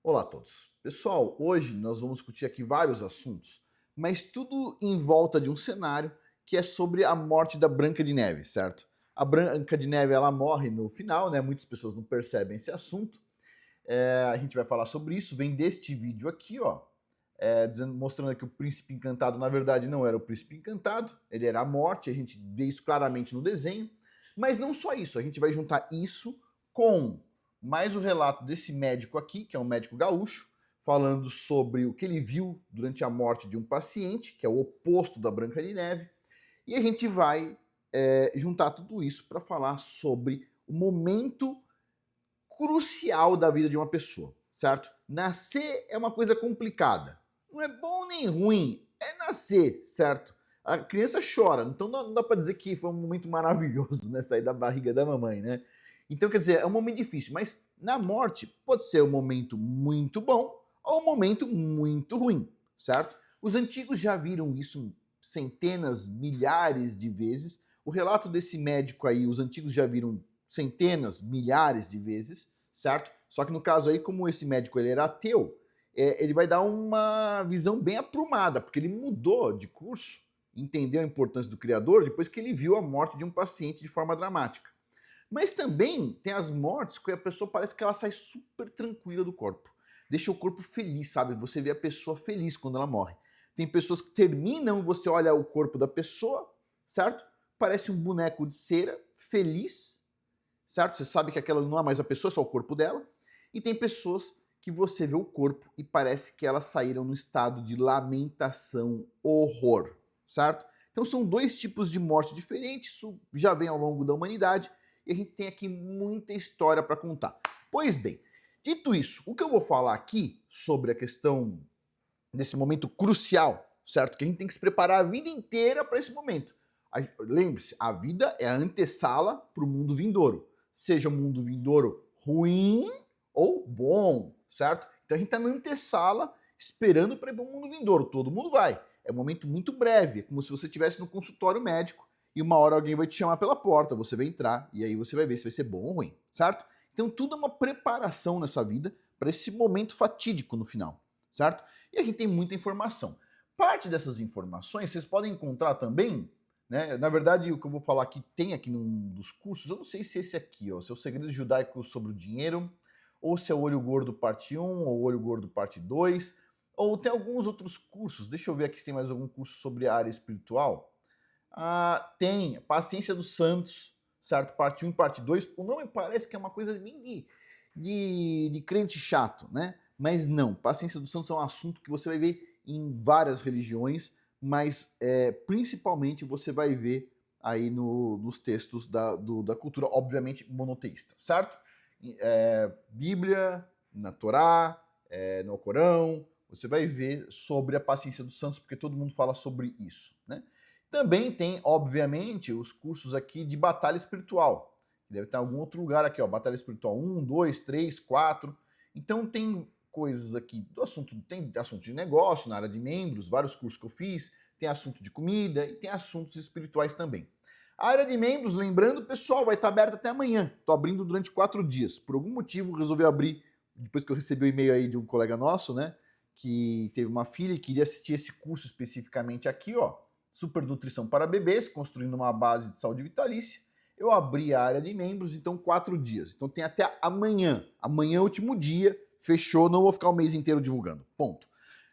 Olá a todos. Pessoal, hoje nós vamos discutir aqui vários assuntos, mas tudo em volta de um cenário que é sobre a morte da Branca de Neve, certo? A Branca de Neve ela morre no final, né? Muitas pessoas não percebem esse assunto. A gente vai falar sobre isso. Vem deste vídeo aqui, ó, mostrando que o príncipe encantado na verdade não era o príncipe encantado, ele era a morte. A gente vê isso claramente no desenho. Mas não só isso, a gente vai juntar isso com mais o relato desse médico aqui, que é um médico gaúcho, falando sobre o que ele viu durante a morte de um paciente, que é o oposto da Branca de Neve, e a gente vai juntar tudo isso para falar sobre o momento crucial da vida de uma pessoa, certo? Nascer é uma coisa complicada. Não é bom nem ruim, é nascer, certo? A criança chora, então não dá para dizer que foi um momento maravilhoso, né? Sair da barriga da mamãe, né? Então, quer dizer, é um momento difícil, mas na morte pode ser um momento muito bom ou um momento muito ruim, certo? Os antigos já viram isso centenas, milhares de vezes. O relato desse médico aí, os antigos já viram centenas, milhares de vezes, certo? Só que no caso aí, como esse médico ele era ateu, ele vai dar uma visão bem aprumada, porque ele mudou de curso, entendeu a importância do Criador depois que ele viu a morte de um paciente de forma dramática. Mas também tem as mortes que a pessoa parece que ela sai super tranquila do corpo. Deixa o corpo feliz, sabe? Você vê a pessoa feliz quando ela morre. Tem pessoas que terminam, você olha o corpo da pessoa, certo? Parece um boneco de cera, feliz, certo? Você sabe que aquela não é mais a pessoa, é só o corpo dela. E tem pessoas que você vê o corpo e parece que elas saíram no estado de lamentação, horror, certo? Então são dois tipos de morte diferentes, isso já vem ao longo da humanidade e a gente tem aqui muita história para contar. Pois bem, dito isso, o que eu vou falar aqui sobre a questão desse momento crucial, certo? Que a gente tem que se preparar a vida inteira para esse momento. Lembre-se, a vida é a antessala para o mundo vindouro. Seja o mundo vindouro ruim ou bom, certo? Então a gente está na antessala esperando para ir para o mundo vindouro. Todo mundo vai. É um momento muito breve, é como se você estivesse no consultório médico e uma hora alguém vai te chamar pela porta, você vai entrar e aí você vai ver se vai ser bom ou ruim, certo? Então tudo é uma preparação nessa vida para esse momento fatídico no final, certo? E a gente tem muita informação. Parte dessas informações vocês podem encontrar também, né? Na verdade, o que eu vou falar aqui tem aqui num dos cursos, eu não sei se esse aqui, ó, se é o Segredos Judaicos sobre o Dinheiro, ou se é o Olho Gordo parte 1, ou o Olho Gordo parte 2, ou tem alguns outros cursos. Deixa eu ver aqui se tem mais algum curso sobre a área espiritual. Tem Paciência dos Santos, certo? Parte 1 e parte 2. O nome parece que é uma coisa bem de crente chato, né? Mas não, Paciência dos Santos é um assunto que você vai ver em várias religiões, mas principalmente você vai ver aí nos textos da cultura, obviamente, monoteísta, certo? Bíblia, na Torá, no Corão, você vai ver sobre a paciência dos santos, porque todo mundo fala sobre isso, né? Também tem, obviamente, os cursos aqui de batalha espiritual. Deve ter algum outro lugar aqui, ó, batalha espiritual 1, 2, 3, 4. Então tem coisas aqui do assunto, tem assunto de negócio na área de membros, vários cursos que eu fiz, tem assunto de comida e tem assuntos espirituais também. A área de membros, lembrando, pessoal, vai estar aberta até amanhã. Estou abrindo durante 4 dias. Por algum motivo, resolvi abrir, depois que eu recebi o e-mail aí de um colega nosso, né, que teve uma filha e queria assistir esse curso especificamente aqui, ó, Super Nutrição para Bebês, construindo uma base de saúde vitalícia. Eu abri a área de membros, então 4 dias. Então tem até amanhã. Amanhã é o último dia, fechou, não vou ficar o mês inteiro divulgando. Ponto.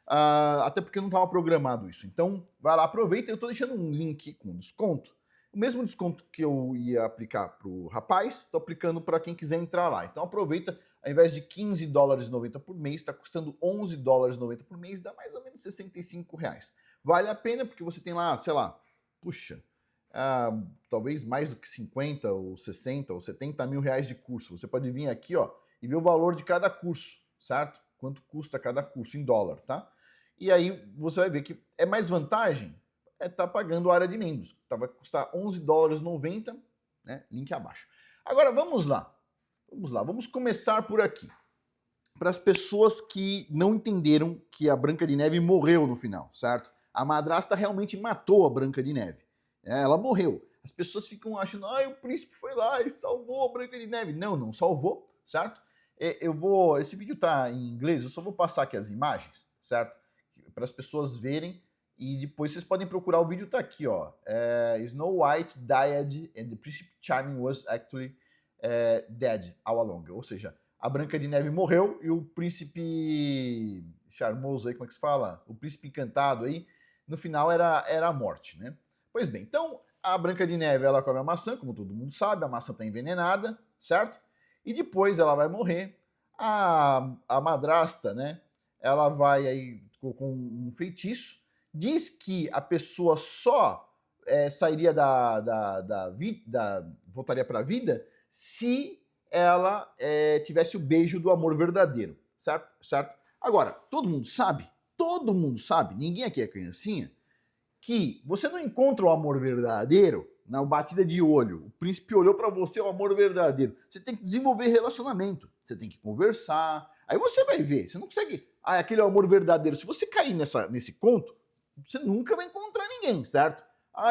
Até porque não estava programado isso. Então vai lá, aproveita. Eu estou deixando um link com desconto. O mesmo desconto que eu ia aplicar para o rapaz, estou aplicando para quem quiser entrar lá. Então aproveita, ao invés de 15 dólares 90 por mês, está custando 11 dólares 90 por mês, dá mais ou menos 65 reais. Vale a pena porque você tem lá, sei lá, puxa, talvez mais do que 50 ou 60 ou 70 mil reais de curso. Você pode vir aqui, ó, e ver o valor de cada curso, certo? Quanto custa cada curso em dólar, tá? E aí você vai ver que é mais vantagem tá pagando a área de membros. Vai custar 11 dólares 90, né? Link abaixo. Agora vamos lá. Vamos lá, vamos começar por aqui. Para as pessoas que não entenderam que a Branca de Neve morreu no final, certo? A madrasta realmente matou a Branca de Neve. Ela morreu. As pessoas ficam achando, o príncipe foi lá e salvou a Branca de Neve. Não, não salvou, certo? Esse vídeo tá em inglês, eu só vou passar aqui as imagens, certo? Para as pessoas verem e depois vocês podem procurar, o vídeo tá aqui, ó. Snow White died and the Príncipe Charming was actually dead all along. Ou seja, a Branca de Neve morreu e o príncipe charmoso aí, como é que se fala? O príncipe encantado aí, no final era a morte, né? Pois bem, então a Branca de Neve, ela come a maçã, como todo mundo sabe, a maçã tá envenenada, certo? E depois ela vai morrer. A madrasta, né? Ela vai aí com um feitiço, diz que a pessoa só sairia voltaria para a vida se ela tivesse o beijo do amor verdadeiro, certo? Agora, todo mundo sabe, ninguém aqui é criancinha, que você não encontra o amor verdadeiro na batida de olho. O príncipe olhou para você, é o amor verdadeiro. Você tem que desenvolver relacionamento, você tem que conversar. Aí você vai ver, você não consegue, aquele é o amor verdadeiro. Se você cair nesse conto, você nunca vai encontrar ninguém, certo?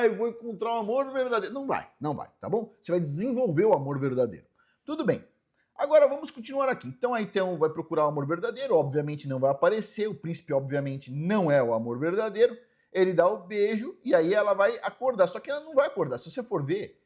Eu vou encontrar o amor verdadeiro. Não vai, tá bom? Você vai desenvolver o amor verdadeiro. Tudo bem. Agora vamos continuar aqui. Então aí vai procurar o amor verdadeiro, obviamente não vai aparecer, o príncipe obviamente não é o amor verdadeiro. Ele dá o beijo e aí ela vai acordar. Só que ela não vai acordar. Se você for ver,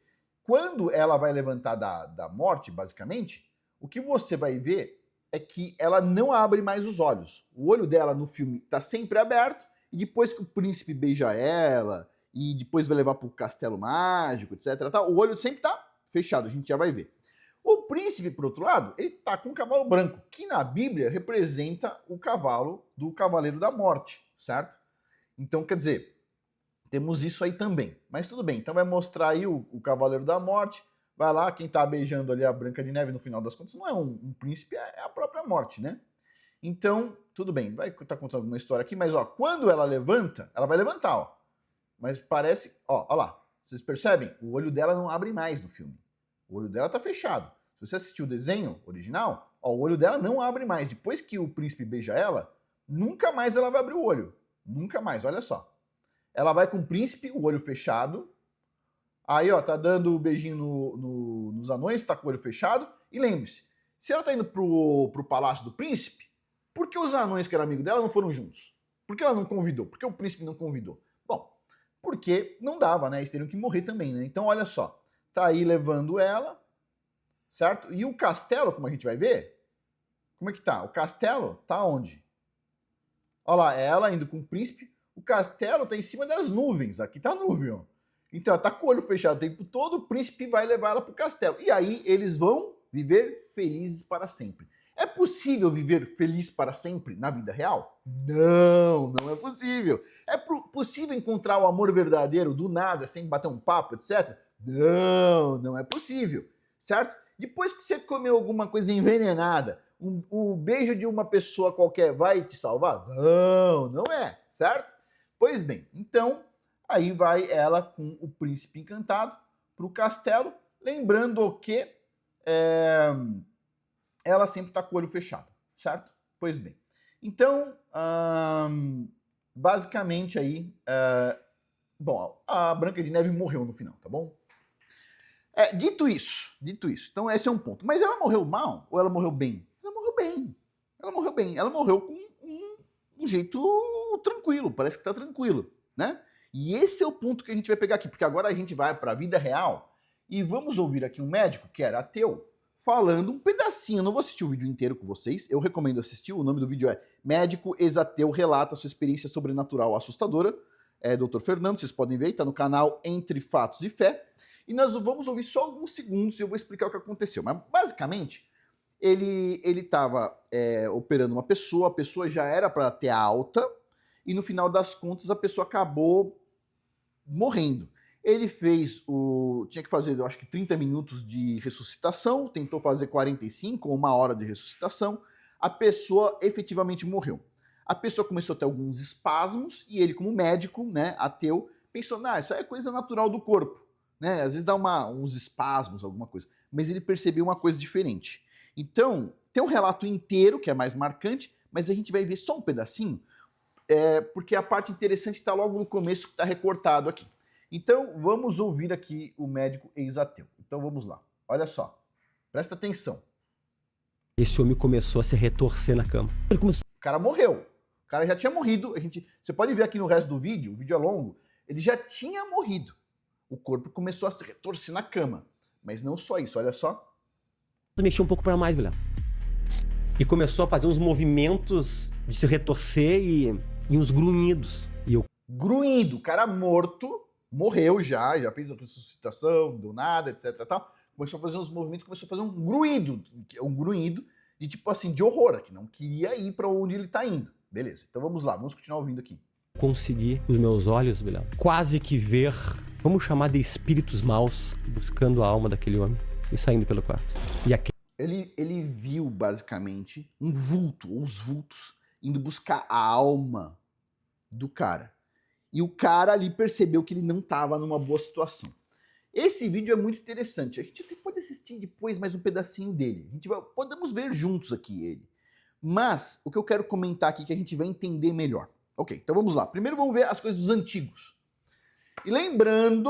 quando ela vai levantar da morte, basicamente, o que você vai ver é que ela não abre mais os olhos. O olho dela no filme está sempre aberto e depois que o príncipe beija ela e depois vai levar para o castelo mágico, etc. O olho sempre está fechado, a gente já vai ver. O príncipe, por outro lado, ele tá com um cavalo branco, que na Bíblia representa o cavalo do Cavaleiro da Morte, certo? Então, quer dizer, temos isso aí também. Mas tudo bem, então vai mostrar aí o Cavaleiro da Morte, vai lá, quem tá beijando ali a Branca de Neve, no final das contas, não é um príncipe, é a própria morte, né? Então, tudo bem, vai estar contando alguma história aqui, mas ó, quando ela levanta, ela vai levantar, ó. Mas parece, ó lá, vocês percebem? O olho dela não abre mais no filme. O olho dela tá fechado. Se você assistiu o desenho original, ó, o olho dela não abre mais. Depois que o príncipe beija ela, nunca mais ela vai abrir o olho. Nunca mais, olha só. Ela vai com o príncipe, o olho fechado. Aí, ó, tá dando o beijinho nos anões, tá com o olho fechado. E lembre-se, se ela tá indo pro palácio do príncipe, por que os anões que eram amigos dela não foram juntos? Por que ela não convidou? Por que o príncipe não convidou? Bom, porque não dava, né? Eles teriam que morrer também, né? Então, olha só. Tá aí levando ela, certo? E o castelo, como a gente vai ver, como é que tá? O castelo tá onde? Olha lá, ela indo com o príncipe, o castelo tá em cima das nuvens, aqui tá a nuvem, ó. Então ela tá com o olho fechado o tempo todo, o príncipe vai levar ela pro castelo. E aí eles vão viver felizes para sempre. É possível viver feliz para sempre na vida real? Não, não é possível. É possível encontrar o amor verdadeiro do nada, sem bater um papo, etc? Não, não é possível, certo? Depois que você comeu alguma coisa envenenada, o beijo de uma pessoa qualquer vai te salvar? Não, não é, certo? Pois bem, então aí vai ela com o príncipe encantado para o castelo, lembrando que ela sempre está com o olho fechado, certo? Pois bem, então basicamente aí, bom, a Branca de Neve morreu no final, tá bom? Dito isso, então esse é um ponto. Mas ela morreu mal ou ela morreu bem? Ela morreu bem. Ela morreu bem. Ela morreu com um jeito tranquilo, parece que tá tranquilo, né? E esse é o ponto que a gente vai pegar aqui, porque agora a gente vai para a vida real e vamos ouvir aqui um médico que era ateu falando um pedacinho. Eu não vou assistir o vídeo inteiro com vocês, eu recomendo assistir. O nome do vídeo é Médico Ex-Ateu Relata Sua Experiência Sobrenatural Assustadora. É Dr. Fernando, vocês podem ver, está no canal Entre Fatos e Fé. E nós vamos ouvir só alguns segundos e eu vou explicar o que aconteceu. Mas, basicamente, ele estava operando uma pessoa, a pessoa já era para ter alta, e no final das contas a pessoa acabou morrendo. Ele tinha que fazer, eu acho que 30 minutos de ressuscitação, tentou fazer 45 ou 1 hora de ressuscitação, a pessoa efetivamente morreu. A pessoa começou a ter alguns espasmos, e ele, como médico, né, ateu, pensou, isso aí é coisa natural do corpo. Né? Às vezes dá uns espasmos, alguma coisa. Mas ele percebeu uma coisa diferente. Então, tem um relato inteiro, que é mais marcante, mas a gente vai ver só um pedacinho, porque a parte interessante está logo no começo, que está recortado aqui. Então, vamos ouvir aqui o médico ex-ateu. Então, vamos lá. Olha só. Presta atenção. esse homem começou a se retorcer na cama. Ele começou... O cara morreu. O cara já tinha morrido. Você pode ver aqui no resto do vídeo, o vídeo é longo, ele já tinha morrido. O corpo começou a se retorcer na cama. Mas não só isso, olha só. Mexeu um pouco para mais, Vilela. E começou a fazer uns movimentos de se retorcer e uns grunhidos. E eu... Grunhido, o cara morto, morreu já fez a ressuscitação, do nada, etc. Tal. Começou a fazer uns movimentos, começou a fazer um grunhido de tipo assim, de horror, que não queria ir para onde ele tá indo. Beleza, então vamos lá, vamos continuar ouvindo aqui. Consegui, os meus olhos, Vilela, quase que ver, vamos chamar de espíritos maus, buscando a alma daquele homem e saindo pelo quarto. E aquele... Ele viu, basicamente, um vulto, ou os vultos, indo buscar a alma do cara. E o cara ali percebeu que ele não estava numa boa situação. Esse vídeo é muito interessante. A gente pode assistir depois mais um pedacinho dele. Podemos ver juntos aqui ele. Mas o que eu quero comentar aqui que a gente vai entender melhor. Ok, então vamos lá. Primeiro vamos ver as coisas dos antigos. E lembrando,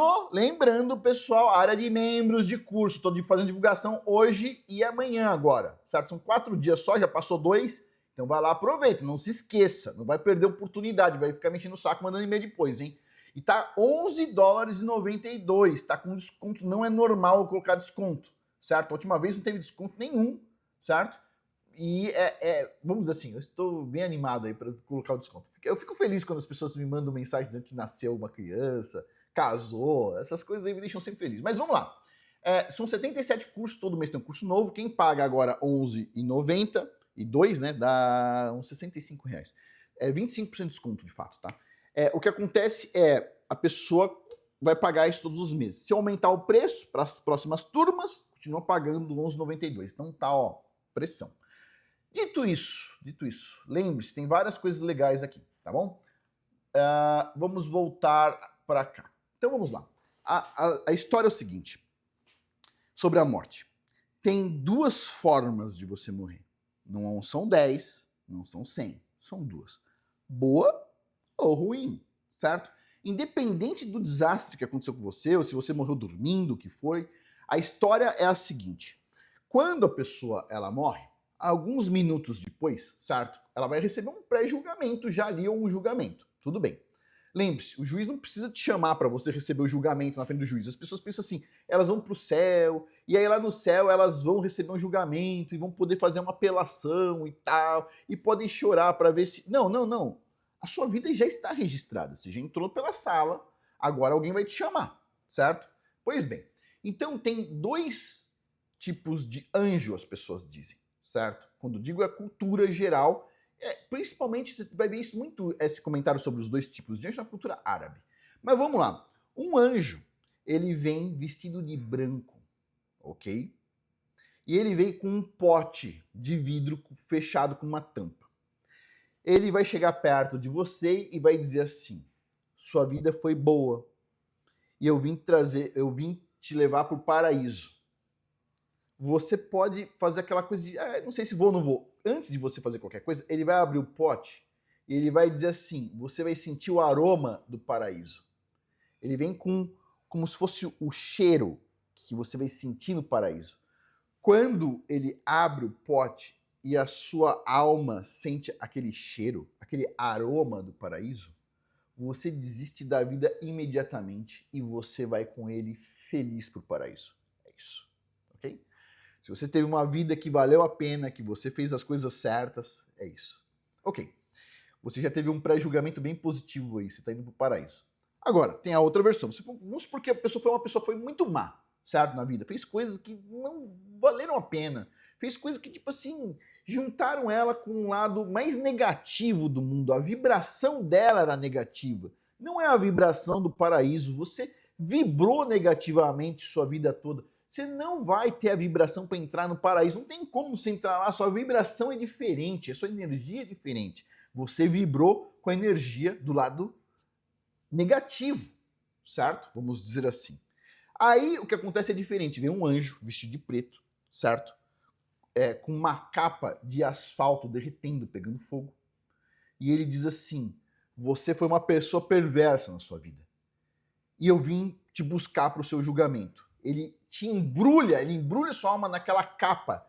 pessoal, área de membros de curso. Estou fazendo divulgação hoje e amanhã agora, certo? São 4 dias só, já passou 2. Então vai lá, aproveita, não se esqueça. Não vai perder oportunidade, vai ficar mexendo o saco, mandando e-mail depois, hein? E tá $11,92, tá com desconto, não é normal eu colocar desconto, certo? A última vez não teve desconto nenhum, certo? E vamos dizer assim, eu estou bem animado aí para colocar o desconto. Eu fico feliz quando as pessoas me mandam mensagem dizendo que nasceu uma criança, casou, essas coisas aí me deixam sempre feliz. Mas vamos lá. São 77 cursos, todo mês tem um curso novo. Quem paga agora $11,92, né, dá uns R$65. 25% de desconto, de fato, tá? O que acontece é, a pessoa vai pagar isso todos os meses. Se aumentar o preço para as próximas turmas, continua pagando $11,92. Então tá, ó, pressão. Dito isso, lembre-se, tem várias coisas legais aqui, tá bom? Vamos voltar para cá. Então vamos lá. A história é o seguinte, sobre a morte. Tem 2 formas de você morrer. Não são 10, não são 100, são 2. Boa ou ruim, certo? Independente do desastre que aconteceu com você, ou se você morreu dormindo, o que foi, a história é a seguinte. Quando a pessoa ela morre, alguns minutos depois, certo? Ela vai receber um pré-julgamento já ali, ou um julgamento. Tudo bem. Lembre-se, o juiz não precisa te chamar para você receber o julgamento na frente do juiz. As pessoas pensam assim, elas vão para o céu, e aí lá no céu elas vão receber um julgamento, e vão poder fazer uma apelação e tal, e podem chorar para ver se... Não. A sua vida já está registrada. Você já entrou pela sala, agora alguém vai te chamar, certo? Pois bem, então tem 2 tipos de anjo, as pessoas dizem. Certo? Quando digo a cultura geral, principalmente você vai ver isso muito, esse comentário sobre os 2 tipos de anjo na cultura árabe. Mas vamos lá. Um anjo, ele vem vestido de branco, ok? E ele vem com um pote de vidro fechado com uma tampa. Ele vai chegar perto de você e vai dizer assim, sua vida foi boa e eu vim te levar para o paraíso. Você pode fazer aquela coisa de, não sei se vou ou não vou. Antes de você fazer qualquer coisa, ele vai abrir o pote e ele vai dizer assim, você vai sentir o aroma do paraíso. Ele vem como se fosse o cheiro que você vai sentir no paraíso. Quando ele abre o pote e a sua alma sente aquele cheiro, aquele aroma do paraíso, você desiste da vida imediatamente e você vai com ele feliz pro paraíso. É isso, ok? Se você teve uma vida que valeu a pena, que você fez as coisas certas, é isso. Ok. Você já teve um pré-julgamento bem positivo aí, você está indo para o paraíso. Agora, tem a outra versão. Vamos supor que a pessoa foi muito má, certo, na vida. Fez coisas que não valeram a pena. Fez coisas que, tipo assim, juntaram ela com um lado mais negativo do mundo. A vibração dela era negativa. Não é a vibração do paraíso. Você vibrou negativamente sua vida toda. Você não vai ter a vibração para entrar no paraíso. Não tem como você entrar lá, sua vibração é diferente, a sua energia é diferente. Você vibrou com a energia do lado negativo, certo? Vamos dizer assim. Aí o que acontece é diferente. Vem um anjo vestido de preto, certo? Com uma capa de asfalto derretendo, pegando fogo. E ele diz assim, você foi uma pessoa perversa na sua vida. E eu vim te buscar para o seu julgamento. Ele embrulha sua alma naquela capa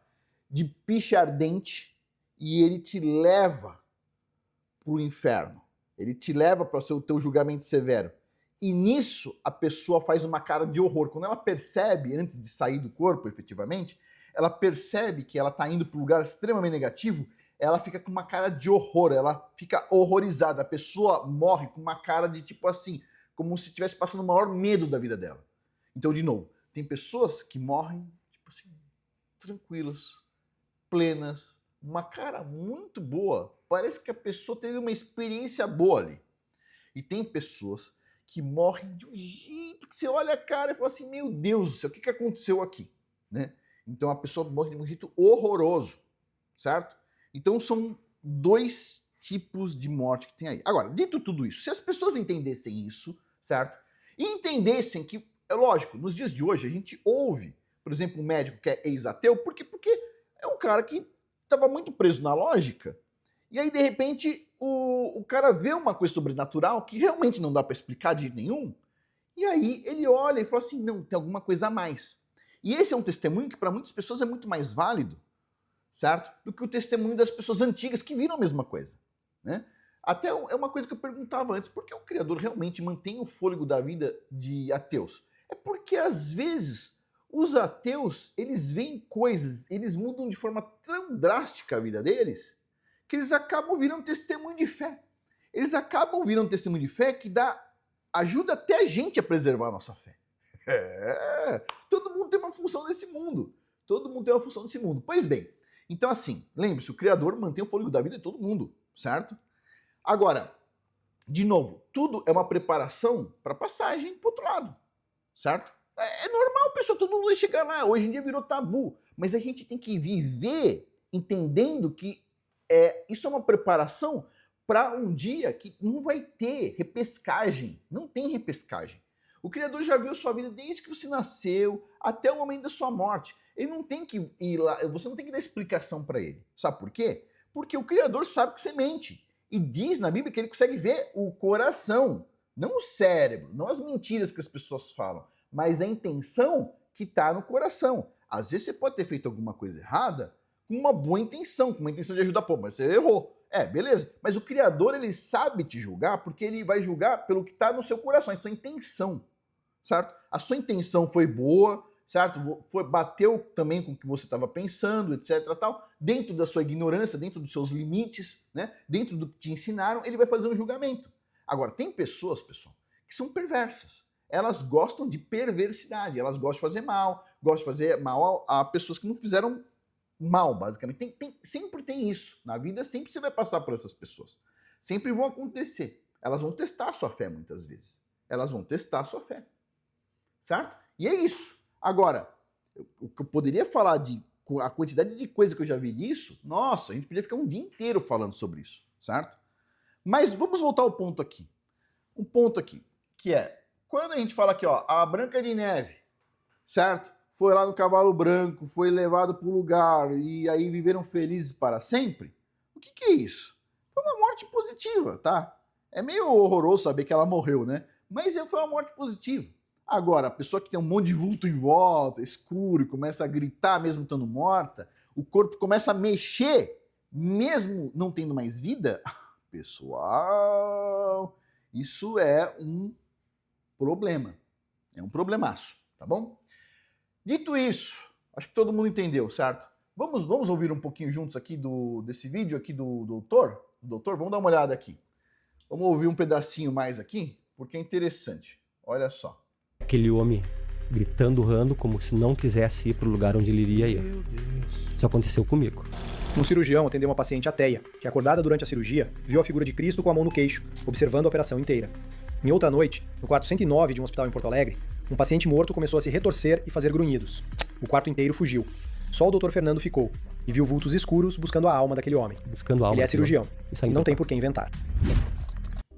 de piche ardente e ele te leva para o inferno. Ele te leva para o teu julgamento severo. E nisso a pessoa faz uma cara de horror. Quando ela percebe, antes de sair do corpo, efetivamente, ela percebe que ela está indo para um lugar extremamente negativo, ela fica com uma cara de horror, ela fica horrorizada. A pessoa morre com uma cara de tipo assim, como se estivesse passando o maior medo da vida dela. Então, de novo, tem pessoas que morrem, tipo assim, tranquilas, plenas, uma cara muito boa. Parece que a pessoa teve uma experiência boa ali. E tem pessoas que morrem de um jeito que você olha a cara e fala assim, meu Deus do céu, o que aconteceu aqui? Né? Então a pessoa morre de um jeito horroroso, certo? Então são dois tipos de morte que tem aí. Agora, dito tudo isso, se as pessoas entendessem isso, certo? E entendessem que, é lógico, nos dias de hoje a gente ouve, por exemplo, um médico que é ex-ateu, porque é um cara que estava muito preso na lógica, e aí de repente o cara vê uma coisa sobrenatural que realmente não dá para explicar de jeito nenhum, e aí ele olha e fala assim, não, tem alguma coisa a mais. E esse é um testemunho que para muitas pessoas é muito mais válido, certo? Do que o testemunho das pessoas antigas que viram a mesma coisa, né? Até é uma coisa que eu perguntava antes, por que o Criador realmente mantém o fôlego da vida de ateus? É porque às vezes os ateus, eles veem coisas, eles mudam de forma tão drástica a vida deles, que eles acabam virando testemunho de fé. Eles acabam virando testemunho de fé que ajuda até a gente a preservar a nossa fé. Todo mundo tem uma função nesse mundo. Todo mundo tem uma função nesse mundo. Pois bem, então assim, lembre-se, o Criador mantém o fôlego da vida de todo mundo, certo? Agora, de novo, tudo é uma preparação para passagem para o outro lado, certo? É normal, pessoal, todo mundo vai chegar lá. Hoje em dia virou tabu. Mas a gente tem que viver entendendo que isso é uma preparação para um dia que não vai ter repescagem. Não tem repescagem. O Criador já viu a sua vida desde que você nasceu até o momento da sua morte. Ele não tem que ir lá, você não tem que dar explicação para ele. Sabe por quê? Porque o Criador sabe que você mente. E diz na Bíblia que ele consegue ver o coração, não o cérebro, não as mentiras que as pessoas falam, mas a intenção que está no coração. Às vezes você pode ter feito alguma coisa errada com uma boa intenção, com uma intenção de ajudar, pô, mas você errou. Beleza. Mas o Criador, ele sabe te julgar porque ele vai julgar pelo que está no seu coração, a sua intenção, certo? A sua intenção foi boa, certo? Bateu também com o que você estava pensando, etc, tal. Dentro da sua ignorância, dentro dos seus limites, né? Dentro do que te ensinaram, ele vai fazer um julgamento. Agora, tem pessoas, pessoal, que são perversas. Elas gostam de perversidade, elas gostam de fazer mal, gostam de fazer mal a pessoas que não fizeram mal, basicamente. Sempre tem isso. Na vida sempre você vai passar por essas pessoas. Sempre vão acontecer. Elas vão testar a sua fé muitas vezes. Elas vão testar a sua fé. Certo? E é isso. Agora, o que eu poderia falar a quantidade de coisa que eu já vi disso, nossa, a gente poderia ficar um dia inteiro falando sobre isso. Certo? Mas vamos voltar ao ponto aqui. Um ponto aqui, que é, quando a gente fala aqui, ó, a Branca de Neve, certo? Foi lá no cavalo branco, foi levado para o lugar e aí viveram felizes para sempre. O que é isso? Foi uma morte positiva, tá? É meio horroroso saber que ela morreu, né? Mas foi uma morte positiva. Agora, a pessoa que tem um monte de vulto em volta, escuro, e começa a gritar mesmo estando morta, o corpo começa a mexer, mesmo não tendo mais vida, pessoal, isso é um problema. É um problemaço, tá bom? Dito isso, acho que todo mundo entendeu, certo? Vamos ouvir um pouquinho juntos aqui desse vídeo aqui do doutor? Vamos dar uma olhada aqui. Vamos ouvir um pedacinho mais aqui, porque é interessante. Olha só. Aquele homem gritando, urrando, como se não quisesse ir para o lugar onde ele iria ir. Meu Deus. Isso aconteceu comigo. Um cirurgião atendeu uma paciente ateia, que acordada durante a cirurgia, viu a figura de Cristo com a mão no queixo, observando a operação inteira. Em outra noite, no quarto 109 de um hospital em Porto Alegre, um paciente morto começou a se retorcer e fazer grunhidos. O quarto inteiro fugiu. Só o Dr. Fernando ficou e viu vultos escuros buscando a alma daquele homem. Ele é cirurgião e não tem por que inventar.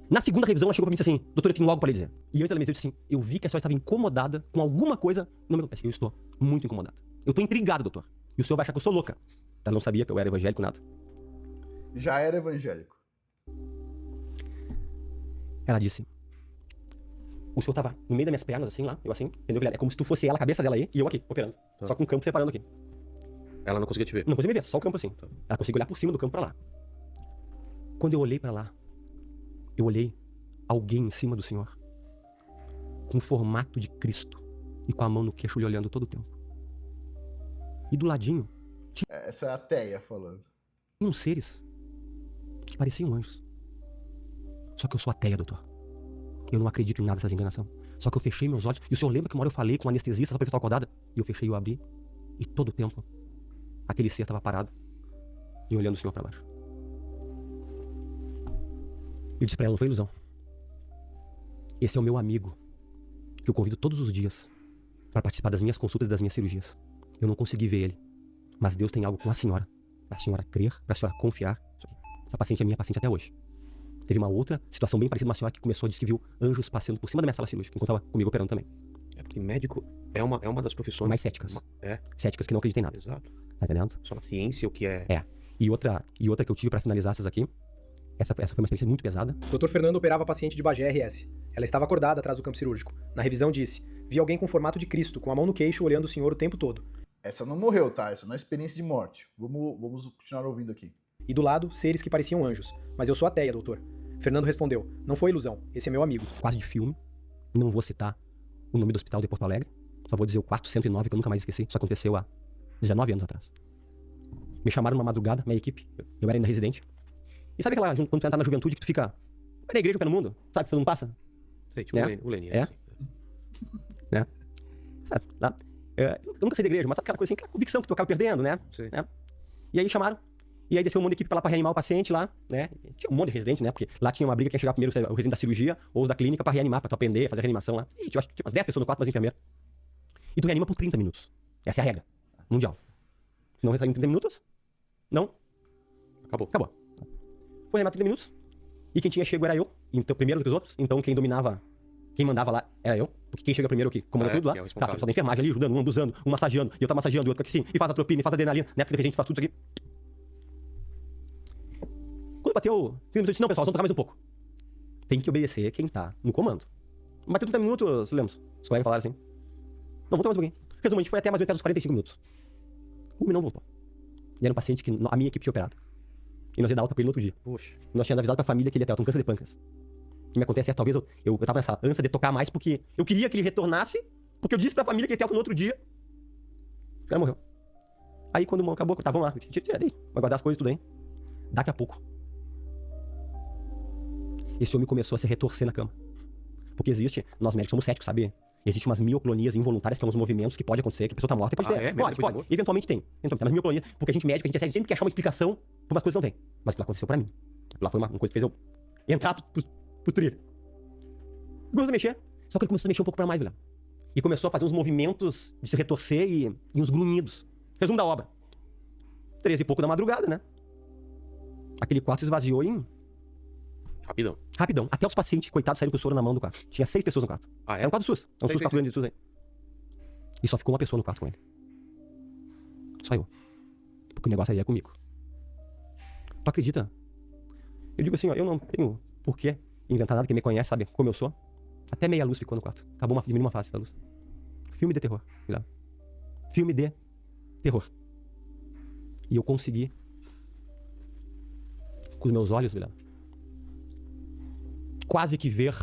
Na segunda revisão, ela chegou pra mim e disse assim, doutor, eu tenho algo pra lhe dizer. E antes ela me disse assim, eu vi que a senhora estava incomodada com alguma coisa, não me acontece. Eu estou muito incomodada. Eu tô intrigado, doutor. E o senhor vai achar que eu sou louca. Ela não sabia que eu era evangélico, nada. Já era evangélico. Ela disse, o senhor tava no meio das minhas pernas, assim, lá, eu assim, entendeu? É como se tu fosse ela, a cabeça dela aí, e eu aqui, operando. Só com o campo separando aqui. Ela não conseguia te ver. Não conseguia me ver, só o campo assim. Ela conseguia olhar por cima do campo pra lá. Quando eu olhei pra lá, eu olhei alguém em cima do senhor, com o formato de Cristo e com a mão no queixo lhe olhando todo o tempo. E do ladinho, Essa é a Teia falando. tinha uns seres que pareciam anjos. Só que eu sou ateia, doutor. Eu não acredito em nada dessas enganações. Só que eu fechei meus olhos. E o senhor lembra que uma hora eu falei com um anestesista só pra ele estar acordada? E eu fechei e eu abri. E todo o tempo, aquele ser estava parado e olhando o senhor pra baixo. Eu disse pra ela, não foi ilusão. Esse é o meu amigo, que eu convido todos os dias para participar das minhas consultas e das minhas cirurgias. Eu não consegui ver ele, mas Deus tem algo com a senhora. Pra senhora crer, pra senhora confiar. Essa paciente é minha paciente até hoje. Teve uma outra situação bem parecida, uma senhora que começou a dizer que viu anjos passando por cima da minha sala cirúrgica, enquanto estava comigo operando também. É porque médico é uma das profissões... Mais céticas. É, Céticas que não acreditam em nada, exato. tá entendendo? Só na ciência o que é... E outra que eu tive pra finalizar essas aqui, essa foi uma experiência muito pesada. Dr. Fernando operava a paciente de Bagé RS. Ela estava acordada atrás do campo cirúrgico. Na revisão disse: vi alguém com formato de Cristo, com a mão no queixo, olhando o senhor o tempo todo. Essa não morreu, tá? Essa não é experiência de morte. Vamos continuar ouvindo aqui. E do lado, seres que pareciam anjos. Mas eu sou ateia, doutor. Fernando respondeu: não foi ilusão, esse é meu amigo. Quase de filme. Não vou citar o nome do hospital de Porto Alegre. Só vou dizer o 409, que eu nunca mais esqueci. Isso aconteceu há 19 anos atrás. Me chamaram numa madrugada, minha equipe. Eu era ainda residente. E sabe aquela, quando tu entra na juventude, que tu fica... Vai na igreja, um pé no mundo? Sabe que todo mundo passa? Sei, tipo É. o Lenin. É. Assim. Né? Sabe, lá. Eu nunca saí da igreja, mas sabe aquela coisa assim, aquela convicção que tu acaba perdendo, né? Sei. Né? E aí chamaram. E aí desceu um monte de equipe pra lá pra reanimar o paciente lá, né? Tinha um monte de residente, né? Porque lá tinha uma briga, quem chegar primeiro, o residente da cirurgia ou os da clínica pra reanimar, pra tu aprender, fazer a reanimação lá. E acho que tinha umas 10 pessoas no quarto, mas enfermeira. E tu reanima por 30 minutos. Essa é a regra mundial. Se não sair em 30 minutos, não. Acabou. Acabou. Foi reanimar 30 minutos. E quem tinha chego era eu, então, primeiro do que os outros. Então quem dominava, quem mandava lá era eu. Porque quem chega primeiro aqui, comanda tudo lá. que é o Tá, responsável. o pessoal da enfermagem ali, ajudando, um abusando, um massageando, e eu tava massageando, e outro aqui sim, e faz atropina, e faz adrenalina, né? Porque a gente faz tudo isso aqui. Quando bateu 30 minutos, eu disse, não, pessoal, vamos tocar mais um pouco. Tem que obedecer quem tá no comando. Bateu 30 minutos, lemos. Os colegas falaram assim. Não, voltou mais um pouquinho. Resumo, a gente foi até mais ou menos uns 45 minutos. O homem não voltou. E era um paciente que a minha equipe tinha operado. E nós ia dar alta pra ele no outro dia. Poxa. Nós tínhamos avisado pra família que ele ia ter um câncer de pâncreas. O que me acontece é, talvez eu tava nessa ânsia de tocar mais porque eu queria que ele retornasse, porque eu disse pra família que ele ia ter alta no outro dia. O cara morreu. Aí quando acabou, tá, vamos lá, tira daí, vai guardar as coisas tudo aí. Daqui a pouco, esse homem começou a se retorcer na cama. Porque existe, nós médicos somos céticos, sabe? Existe umas mioclonias involuntárias, que são uns movimentos que pode acontecer, que a pessoa tá morta e pode ter. É? Pode. Eventualmente tem. Mas mioclonia, porque a gente médico, a gente sempre quer achar uma explicação por umas coisas que não tem. Mas aquilo aconteceu pra mim. Lá foi uma coisa que fez eu entrar pro trilho. Começou a mexer. Só que ele começou a mexer um pouco pra mais, velho. E começou a fazer uns movimentos de se retorcer e uns grunhidos. Resumo da obra. 13 e pouco da madrugada, né? Aquele quarto esvaziou em... Rapidão. Até os pacientes, coitados, saíram com o soro na mão do quarto. Tinha 6 pessoas no quarto. Ah, é? Era um quarto SUS. É um SUS, quarto grande de SUS aí. E só ficou uma pessoa no quarto com ele. Só eu. Porque o negócio aí é comigo. Tu acredita? Eu digo assim, ó, eu não tenho por que inventar nada, quem me conhece sabe como eu sou. Até meia luz ficou no quarto. Diminuiu uma fase da luz. Filme de terror, Guilherme. Filme de terror. E eu consegui, com os meus olhos, Guilherme, quase que ver,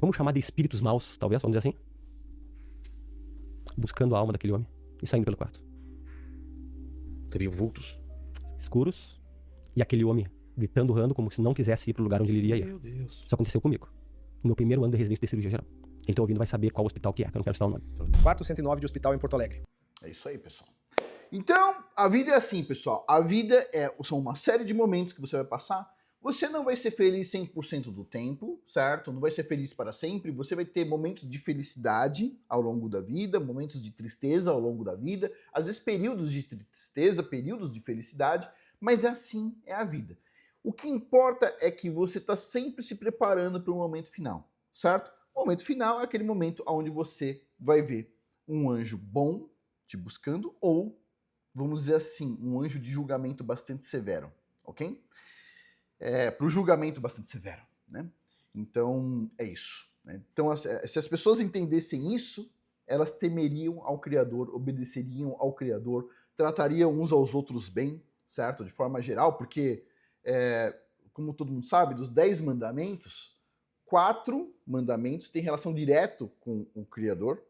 vamos chamar de espíritos maus, talvez, vamos dizer assim, buscando a alma daquele homem e saindo pelo quarto. Você viu vultos? Escuros, e aquele homem gritando, urrando, como se não quisesse ir pro lugar onde ele iria ir. Meu Deus. Isso aconteceu comigo. No meu primeiro ano de residência de cirurgia geral. Quem tá ouvindo vai saber qual hospital que é, que eu não quero citar o nome. Quarto 109 de hospital em Porto Alegre. É isso aí, pessoal. Então, a vida é assim, pessoal. A vida são uma série de momentos que você vai passar. Você não vai ser feliz 100% do tempo, certo? Não vai ser feliz para sempre. Você vai ter momentos de felicidade ao longo da vida, momentos de tristeza ao longo da vida, às vezes períodos de tristeza, períodos de felicidade, mas assim é a vida. O que importa é que você está sempre se preparando para o momento final, certo? O momento final é aquele momento onde você vai ver um anjo bom te buscando ou, vamos dizer assim, um anjo de julgamento bastante severo, ok? Para o julgamento bastante severo, né? Então, é isso. Né? Então, se as pessoas entendessem isso, elas temeriam ao Criador, obedeceriam ao Criador, tratariam uns aos outros bem, certo? De forma geral, porque, como todo mundo sabe, dos 10 mandamentos, 4 mandamentos têm relação direta com o Criador,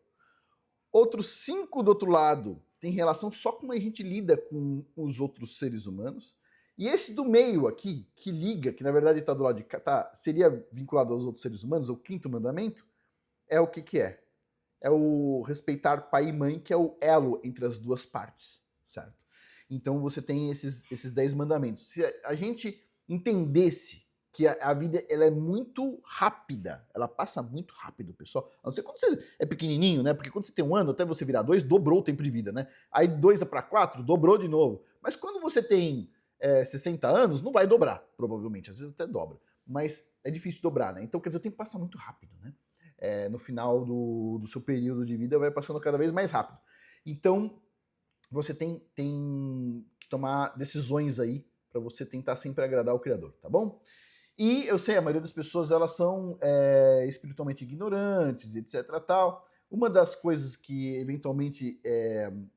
outros 5 do outro lado têm relação só com como a gente lida com os outros seres humanos, e esse do meio aqui, que liga, que na verdade está do lado de cá, seria vinculado aos outros seres humanos, o 5º mandamento, é o que é? É o respeitar pai e mãe, que é o elo entre as duas partes, certo? Então você tem esses 10 mandamentos. Se a gente entendesse que a vida ela é muito rápida, ela passa muito rápido, pessoal. A não ser quando você é pequenininho, né? Porque quando você tem 1 ano, até você virar 2, dobrou o tempo de vida, né? Aí 2 para 4, dobrou de novo. Mas quando você tem 60 anos, não vai dobrar, provavelmente. Às vezes até dobra. Mas é difícil dobrar, né? Então, quer dizer, o tempo passa muito rápido, né? No final do seu período de vida vai passando cada vez mais rápido. Então, você tem que tomar decisões aí para você tentar sempre agradar o Criador, tá bom? E eu sei, a maioria das pessoas elas são espiritualmente ignorantes, etc. tal. Uma das coisas que eventualmente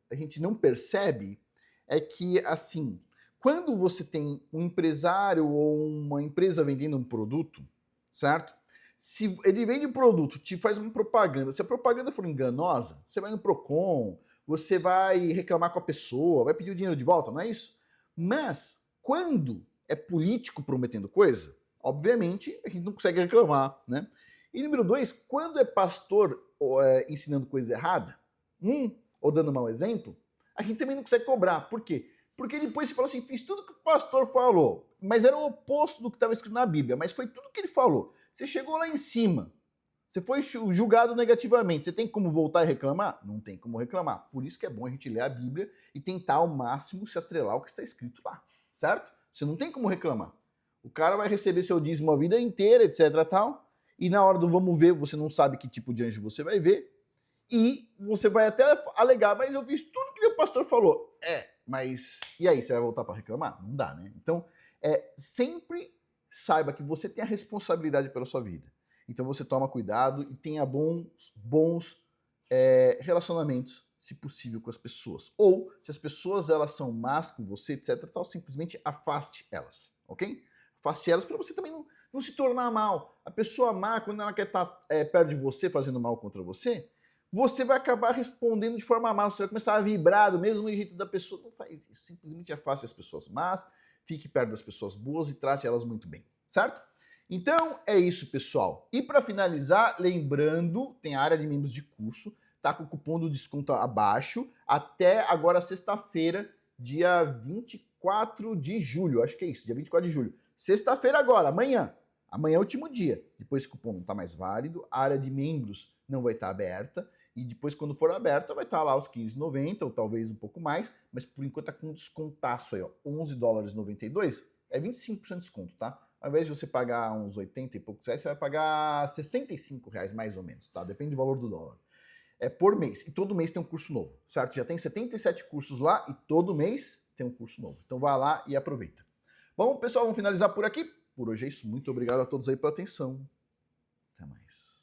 a gente não percebe é que, assim, quando você tem um empresário ou uma empresa vendendo um produto, certo? Se ele vende um produto, te faz uma propaganda, se a propaganda for enganosa, você vai no Procon, você vai reclamar com a pessoa, vai pedir o dinheiro de volta, não é isso? Mas, quando é político prometendo coisa, obviamente a gente não consegue reclamar, né? E número 2, quando é pastor ensinando coisa errada, ou dando mau exemplo, a gente também não consegue cobrar. Por quê? Porque depois você fala assim, fiz tudo que o pastor falou, mas era o oposto do que estava escrito na Bíblia, mas foi tudo que ele falou. Você chegou lá em cima, você foi julgado negativamente, você tem como voltar e reclamar? Não tem como reclamar. Por isso que é bom a gente ler a Bíblia e tentar ao máximo se atrelar ao que está escrito lá, certo? Você não tem como reclamar. O cara vai receber seu dízimo a vida inteira, etc, tal, e na hora do vamos ver, você não sabe que tipo de anjo você vai ver, e você vai até alegar, mas eu fiz tudo que o pastor falou. Mas e aí, você vai voltar para reclamar? Não dá, né? Então, sempre saiba que você tem a responsabilidade pela sua vida. Então você toma cuidado e tenha bons relacionamentos, se possível, com as pessoas. Ou, se as pessoas elas são más com você, etc, tal, simplesmente afaste elas, ok? Afaste elas para você também não se tornar mal. A pessoa má, quando ela quer estar perto de você, fazendo mal contra você, você vai acabar respondendo de forma má, você vai começar a vibrar do mesmo jeito da pessoa. Não faz isso, simplesmente afaste as pessoas más, fique perto das pessoas boas e trate elas muito bem, certo? Então é isso, pessoal. E para finalizar, lembrando, tem a área de membros de curso, tá com o cupom do desconto abaixo, até agora sexta-feira, dia 24 de julho, acho que é isso, dia 24 de julho. Sexta-feira agora, amanhã. Amanhã é o último dia. Depois que o cupom não está mais válido, a área de membros não vai estar aberta. E depois, quando for aberta, vai estar lá os R$15,90 ou talvez um pouco mais. Mas por enquanto está com um descontaço aí, ó. $11,92. É 25% de desconto, tá? Ao invés de você pagar uns 80 e poucos reais, você vai pagar R$65 mais ou menos, tá? Depende do valor do dólar. É por mês. E todo mês tem um curso novo, certo? Já tem 77 cursos lá e todo mês tem um curso novo. Então vai lá e aproveita. Bom, pessoal, vamos finalizar por aqui. Por hoje é isso. Muito obrigado a todos aí pela atenção. Até mais.